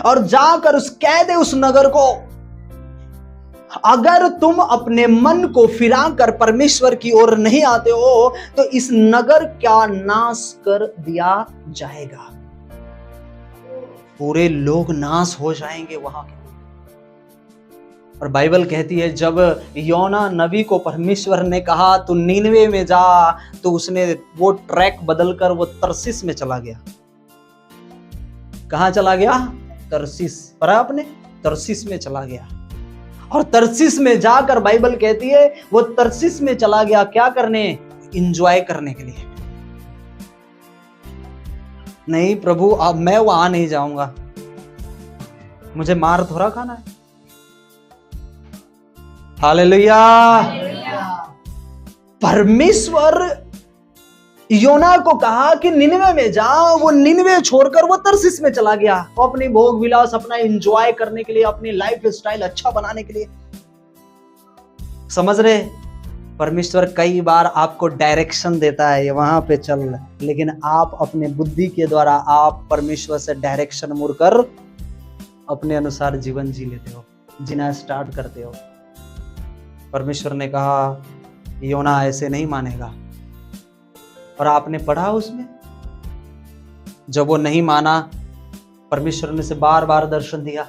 और जाकर कह दे उस नगर को, अगर तुम अपने मन को फिरा कर परमेश्वर की ओर नहीं आते हो तो इस नगर का नाश कर दिया जाएगा। पूरे लोग नाश हो जाएंगे वहां के। और बाइबल कहती है जब योना नबी को परमेश्वर ने कहा तू नीनवे में जा, तो उसने वो ट्रैक बदलकर वो तरसीस में चला गया। कहां चला गया? तरसीस। पर आपने तरसीस में चला गया। और तरसीस में जाकर बाइबल कहती है वो तरसीस में चला गया क्या करने? एंजॉय करने के लिए। नहीं प्रभु, अब मैं वहां नहीं जाऊंगा, मुझे मार थोड़ा खाना है। हालेलुया। परमेश्वर योना को कहा कि निनवे में जाओ, वो निनवे छोड़कर वो तरसीस में चला गया। वो अपनी भोग विलास, अपना एंजॉय करने के लिए, अपनी लाइफ स्टाइल अच्छा बनाने के लिए। समझ रहे? परमेश्वर कई बार आपको डायरेक्शन देता है वहां पे चल, लेकिन आप अपने बुद्धि के द्वारा आप परमेश्वर से डायरेक्शन मुड़कर अपने अनुसार जीवन जी लेते हो, जीना स्टार्ट करते हो। परमेश्वर ने कहा योना ऐसे नहीं मानेगा, और आपने पढ़ा उसमें जब वो नहीं माना, परमेश्वर ने उसे बार बार दर्शन दिया।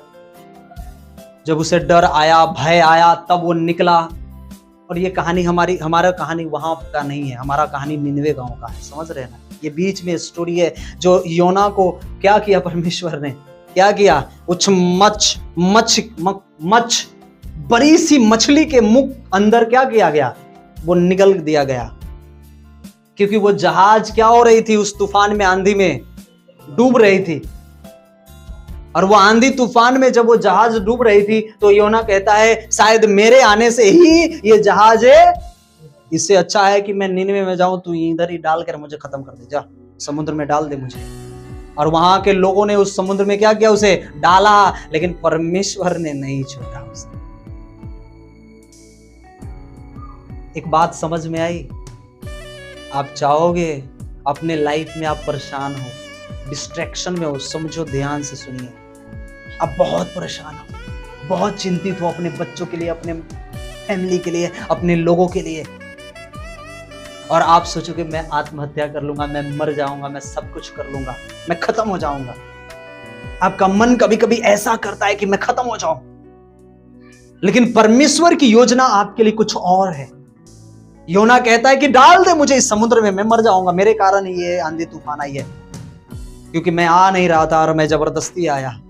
जब उसे डर आया, भय आया, तब वो निकला। और ये कहानी हमारा कहानी वहां का नहीं है, हमारा कहानी निनवे गांव का है। समझ रहे हैं ना? ये बीच में स्टोरी है जो योना को क्या किया, परमेश्वर ने क्या किया? उस मच बड़ी सी मछली के मुख अंदर क्या किया गया? वो निकल दिया गया। क्योंकि वो जहाज क्या हो रही थी? उस तूफान में, आंधी में डूब रही थी। और वो आंधी तूफान में जब वो जहाज डूब रही थी तो योना कहता है शायद मेरे आने से ही ये जहाज है, इससे अच्छा है कि मैं निनवे में जाऊं, तू इधर ही डाल कर मुझे खत्म कर दे, जा समुद्र में डाल दे मुझे। और वहां के लोगों ने उस समुद्र में क्या किया? उसे डाला, लेकिन परमेश्वर ने नहीं छोड़ा उसे। एक बात समझ में आई? आप चाहोगे अपने लाइफ में आप परेशान हो, डिस्ट्रैक्शन में हो, समझो, ध्यान से सुनिए। आप बहुत परेशान हो, बहुत चिंतित हो अपने बच्चों के लिए, अपने फैमिली के लिए, अपने लोगों के लिए, और आप सोचोगे मैं आत्महत्या कर लूंगा, मैं मर जाऊंगा, मैं सब कुछ कर लूंगा, मैं खत्म हो जाऊंगा। आपका मन कभी कभी ऐसा करता है कि मैं खत्म हो जाऊं, लेकिन परमेश्वर की योजना आपके लिए कुछ और है। योना कहता है कि डाल दे मुझे इस समुद्र में, मैं मर जाऊंगा, मेरे कारण ये आंधी तूफान आई है, क्योंकि मैं आ नहीं रहा था और मैं जबरदस्ती आया।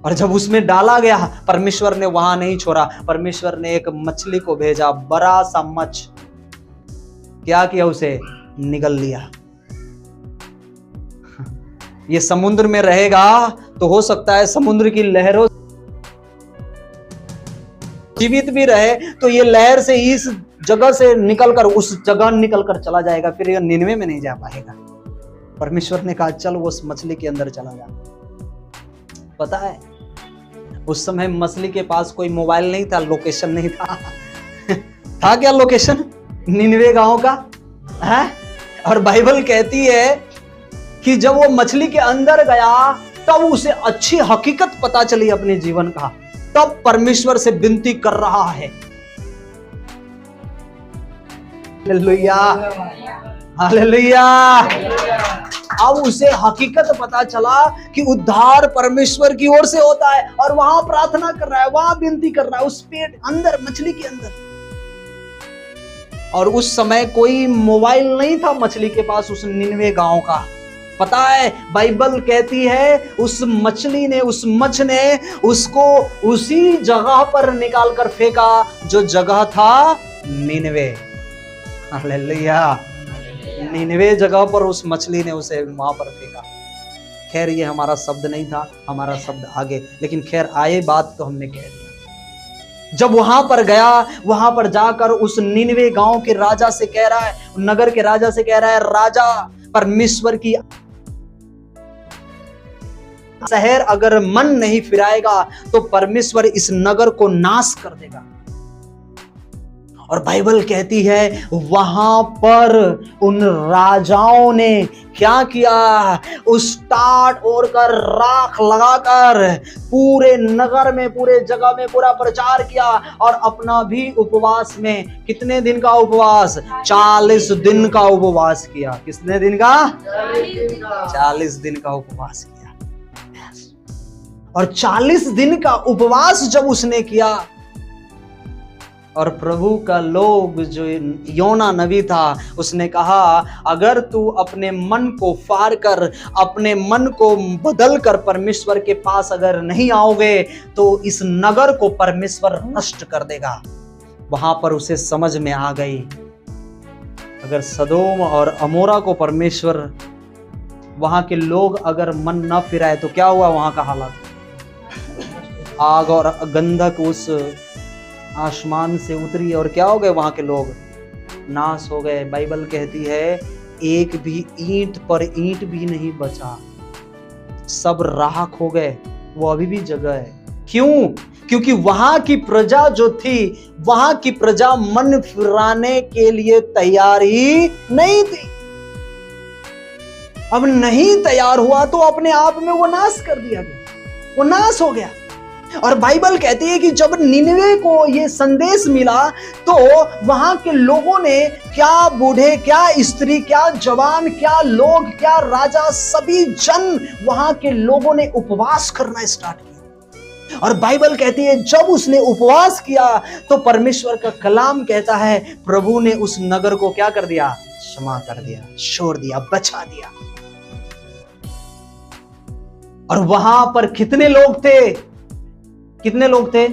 और जब उसमें डाला गया, परमेश्वर ने वहां नहीं छोड़ा। परमेश्वर ने एक मछली को भेजा, बड़ा सा मछ, क्या किया? उसे निगल लिया। ये समुद्र में रहेगा तो हो सकता है समुद्र की लहरों जीवित भी रहे, तो ये लहर से इस जगह से निकलकर उस जगह निकलकर चला जाएगा, फिर ये निनवे में नहीं जा पाएगा। परमेश्वर ने कहा चल वो उस मछली के अंदर चला जा। पता है उस समय मछली के पास कोई मोबाइल नहीं था, लोकेशन नहीं था। था क्या लोकेशन? निनवे गांव का है। और बाइबल कहती है कि जब वो मछली के अंदर गया तब उसे अच्छी हकीकत पता चली अपने जीवन का, तब परमेश्वर से विनती कर रहा है। Hallelujah, hallelujah. अब उसे हकीकत पता चला कि उद्धार परमेश्वर की ओर से होता है, और वहां प्रार्थना कर रहा है, वहां विनती कर रहा है उस पेट अंदर, मछली के अंदर। और उस समय कोई मोबाइल नहीं था मछली के पास, उस निनवे गांव का। पता है बाइबल कहती है उस मछली ने, उस मछ ने उसको उसी जगह पर निकाल कर फेंका जो जगह था निनवे। हालेलुया। निनवे जगह पर उस मछली ने उसे वहां पर फेंका। खैर ये हमारा शब्द नहीं था, हमारा शब्द आगे, लेकिन खैर आए बात तो हमने कह दिया। जब वहां पर गया, वहां पर जाकर उस निनवे गांव के राजा से कह रहा है, नगर के राजा से कह रहा है, राजा परमेश्वर की शहर अगर मन नहीं फिराएगा तो परमेश्वर इस नगर को नाश कर देगा। और बाइबल कहती है वहां पर उन राजाओं ने क्या किया, उस टाट ओढ़ कर राख लगाकर पूरे नगर में, पूरे जगह में पूरा प्रचार किया और अपना भी उपवास में, कितने दिन का उपवास, 40 दिन का उपवास किया। कितने दिन का? 40 दिन का उपवास किया। और 40 दिन का उपवास जब उसने किया और प्रभु का लोग जो योना नबी था उसने कहा, अगर तू अपने मन को फाड़ कर, अपने मन को बदल कर परमेश्वर के पास अगर नहीं आओगे तो इस नगर को परमेश्वर नष्ट कर देगा। वहां पर उसे समझ में आ गई, अगर सदोम और अमोरा को परमेश्वर, वहां के लोग अगर मन न फिराए तो क्या हुआ वहां का हालत, आग और गंधक उस आसमान से उतरी और क्या हो गए, वहां के लोग नाश हो गए। बाइबल कहती है एक भी ईंट पर ईंट भी नहीं बचा, सब राख हो गए। वो अभी भी जगह है। क्यों? क्योंकि वहां की प्रजा जो थी, वहां की प्रजा मन फिराने के लिए तैयार ही नहीं थी। अब नहीं तैयार हुआ तो अपने आप में वो नाश कर दिया गया, वो नाश हो गया। और बाइबल कहती है कि जब निनवे को ये संदेश मिला तो वहां के लोगों ने, क्या बूढ़े, क्या स्त्री, क्या जवान, क्या लोग, क्या राजा, सभी जन, वहां के लोगों ने उपवास करना स्टार्ट किया। और बाइबल कहती है जब उसने उपवास किया तो परमेश्वर का कलाम कहता है प्रभु ने उस नगर को क्या कर दिया, क्षमा कर दिया, छोड़ दिया, बचा दिया। और वहां पर कितने लोग थे, कितने लोग थे?